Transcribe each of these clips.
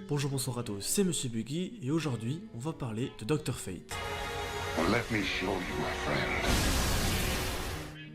Bonjour, bonsoir à tous, c'est Monsieur Buggy et aujourd'hui on va parler de Dr Fate. Let me show you, my friend.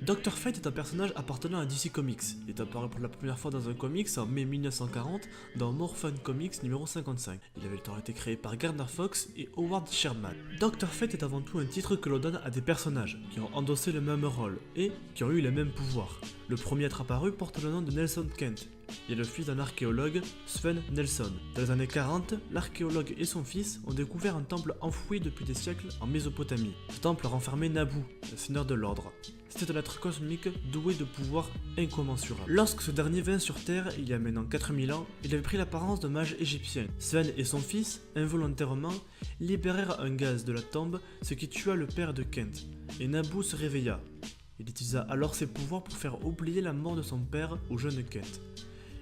Dr Fate est un personnage appartenant à DC Comics. Il est apparu pour la première fois dans un comics en mai 1940 dans Morphin Comics numéro 55. Il avait le temps été créé par Gardner Fox et Howard Sherman. Dr Fate est avant tout un titre que l'on donne à des personnages qui ont endossé le même rôle et qui ont eu les mêmes pouvoirs. Le premier à être apparu porte le nom de Nelson Kent. Il est le fils d'un archéologue, Sven Nelson. Dans les années 40, l'archéologue et son fils ont découvert un temple enfoui depuis des siècles en Mésopotamie. Ce temple renfermait Nabu, le seigneur de l'ordre. C'était un être cosmique doué de pouvoirs incommensurables. Lorsque ce dernier vint sur Terre, il y a maintenant 4000 ans, il avait pris l'apparence d'un mage égyptien. Sven et son fils, involontairement, libérèrent un gaz de la tombe, ce qui tua le père de Kent. Et Nabu se réveilla. Il utilisa alors ses pouvoirs pour faire oublier la mort de son père au jeune Kent.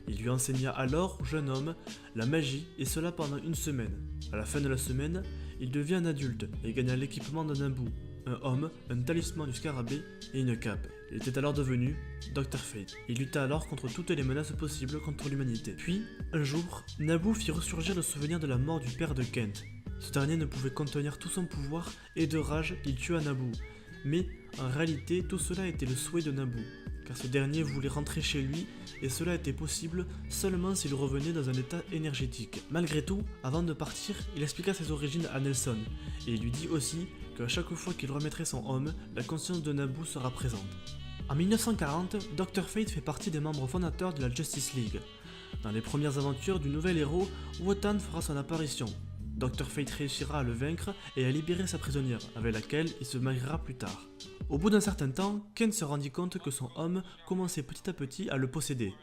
Il lui enseigna alors, jeune homme, la magie, et cela pendant une semaine. À la fin de la semaine, il devient un adulte et gagna l'équipement d'un Nabu, un homme, un talisman du scarabée et une cape. Il était alors devenu Dr Fate. Il lutta alors contre toutes les menaces possibles contre l'humanité. Puis, un jour, Nabu fit ressurgir le souvenir de la mort du père de Kent. Ce dernier ne pouvait contenir tout son pouvoir et de rage, il tua Nabu. Mais, en réalité, tout cela était le souhait de Nabu, car ce dernier voulait rentrer chez lui et cela était possible seulement s'il revenait dans un état énergétique. Malgré tout, avant de partir, il expliqua ses origines à Nelson et il lui dit aussi qu'à chaque fois qu'il remettrait son homme, la conscience de Nabu sera présente. En 1940, Dr Fate fait partie des membres fondateurs de la Justice League. Dans les premières aventures du nouvel héros, Wotan fera son apparition. Dr Fate réussira à le vaincre et à libérer sa prisonnière, avec laquelle il se mariera plus tard. Au bout d'un certain temps, Kent se rendit compte que son homme commençait petit à petit à le posséder.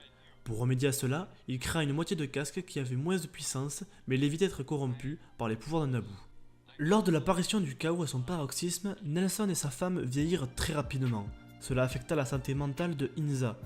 Pour remédier à cela, il créa une moitié de casque qui avait moins de puissance, mais l'évitait d'être corrompu par les pouvoirs de Nabu. Lors de l'apparition du chaos à son paroxysme, Nelson et sa femme vieillirent très rapidement. Cela affecta la santé mentale de Inza.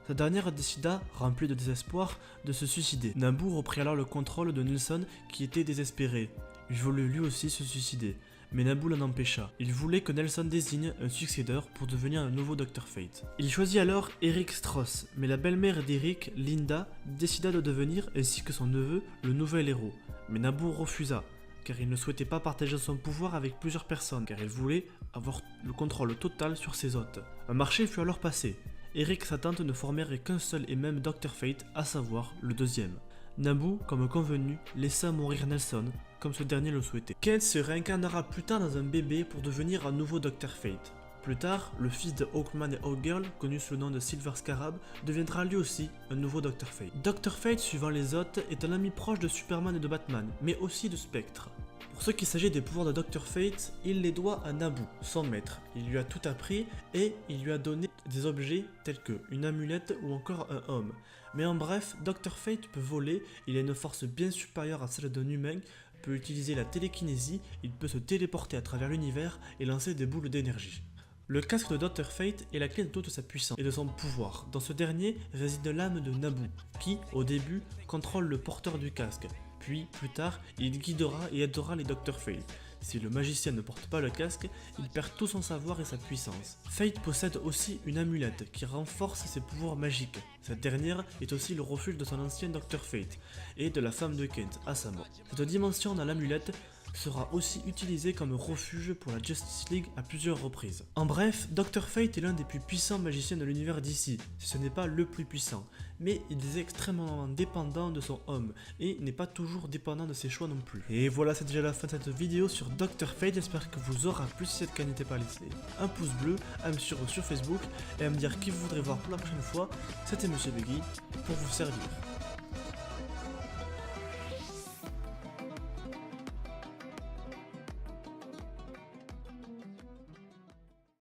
Cette dernière décida, remplie de désespoir, de se suicider. Nabu reprit alors le contrôle de Nelson qui était désespéré. Il voulut lui aussi se suicider, mais Nabu l'en empêcha. Il voulait que Nelson désigne un successeur pour devenir un nouveau Dr Fate. Il choisit alors Eric Stross, mais la belle-mère d'Eric, Linda, décida de devenir, ainsi que son neveu, le nouvel héros. Mais Nabu refusa, car il ne souhaitait pas partager son pouvoir avec plusieurs personnes, car il voulait avoir le contrôle total sur ses hôtes. Un marché fut alors passé. Eric et sa tante ne formèrent qu'un seul et même Dr Fate, à savoir le deuxième. Nabu, comme convenu, laissa mourir Nelson, comme ce dernier le souhaitait. Kent se réincarnera plus tard dans un bébé pour devenir un nouveau Dr Fate. Plus tard, le fils de Hawkman et Hawkgirl, connu sous le nom de Silver Scarab, deviendra lui aussi un nouveau Dr Fate. Dr Fate, suivant les autres, est un ami proche de Superman et de Batman, mais aussi de Spectre. Pour ce qui s'agit des pouvoirs de Dr Fate, il les doit à Nabu, son maître. Il lui a tout appris et il lui a donné des objets tels que une amulette ou encore un homme. Mais en bref, Dr Fate peut voler, il a une force bien supérieure à celle d'un humain, peut utiliser la télékinésie, il peut se téléporter à travers l'univers et lancer des boules d'énergie. Le casque de Dr Fate est la clé de toute sa puissance et de son pouvoir. Dans ce dernier réside l'âme de Nabu, qui, au début, contrôle le porteur du casque. Puis, plus tard, il guidera et aidera les Dr Fate. Si le magicien ne porte pas le casque, il perd tout son savoir et sa puissance. Fate possède aussi une amulette qui renforce ses pouvoirs magiques. Cette dernière est aussi le refuge de son ancien Dr Fate et de la femme de Kent à sa mort. Cette dimension dans l'amulette sera aussi utilisé comme refuge pour la Justice League à plusieurs reprises. En bref, Dr Fate est l'un des plus puissants magiciens de l'univers d'ici, si ce n'est pas le plus puissant, mais il est extrêmement dépendant de son homme, et n'est pas toujours dépendant de ses choix non plus. Et voilà, c'est déjà la fin de cette vidéo sur Dr Fate, j'espère que vous aura plu. Si c'est le cas, n'hésitez pas à laisser un pouce bleu, à me suivre sur Facebook, et à me dire qui vous voudrez voir pour la prochaine fois. C'était Monsieur Buggy, pour vous servir.